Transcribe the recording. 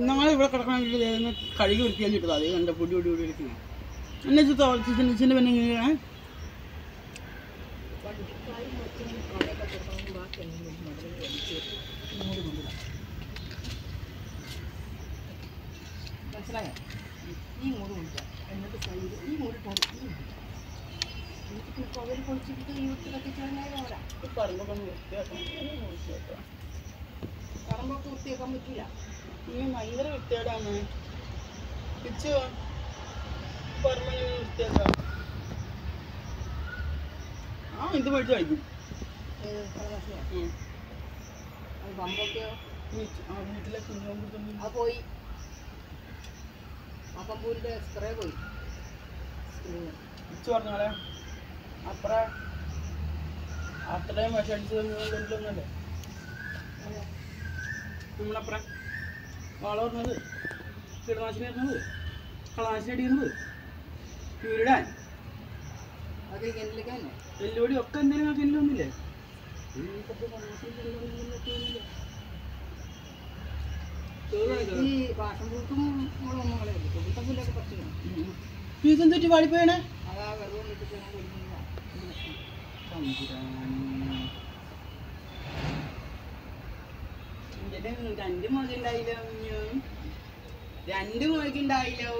ഞങ്ങളിവിടെ കിടക്കണമെങ്കിൽ കഴുകി വൃത്തിയാക്കി കിട്ടുക അതേ കണ്ട പൊടി പൊടി പൊടി എടുക്കുന്നത് എന്നെ ചിച്ചിൻ്റെ പിന്നെ ഇങ്ങനെയാണ് മനസ്സിലായോ? ഈ മൂട് കുടിക്കാം എന്നിട്ട് സൈഡ് ഈ മൂടിട്ടാണ് അവർ പൊളിച്ചിട്ട് യൂട്യൂബൊക്കെ പോരാ പറമ്പൊക്കെ വൃത്തിയാക്കണം പറമ്പൊക്കെ വൃത്തിയാക്കാൻ പറ്റില്ല ഈ ഭയങ്കര വൃത്തിയാടാണ് പിച്ചു പറമ്പെങ്ങനെ വൃത്തിയാക്കാം ആ ഇത് മേടിച്ച് കഴിക്കും പമ്പൊക്കെയോ ആ വീട്ടിലെ കുഞ്ഞോമ്പ് അത് പോയി ആ പമ്പൂരിൻ്റെ സ്പ്രേ പോയി പിച്ചു പറഞ്ഞോളെ അപ്പറ അത്രയും വിഷടിച്ചതൊന്നുമല്ലേ നമ്മളപ്പുറം വളം പറഞ്ഞത് കീടനാശിനി വരുന്നത് കളനാശിനി അടിക്കുന്നത് ചൂരിടാൻ അത് കെല്ലിലേക്കല്ലേ എല്ലുപൊടി ഒക്കെ എന്തെങ്കിലും കെല്ലൊന്നുമില്ലേ ഈ പാഷം പൂട്ടും നമ്മളൊന്നുകളെ തൊടുത്ത പുല്ലൊക്കെ പറിച്ചിടണം ഫീസും തെറ്റി പാടിപ്പോയണേ അതാ വെറുതെ വീട്ടിൽ രണ്ട് മുഖ ഉണ്ടായില്ല രണ്ട് മുഖ ഉണ്ടായില്ലോ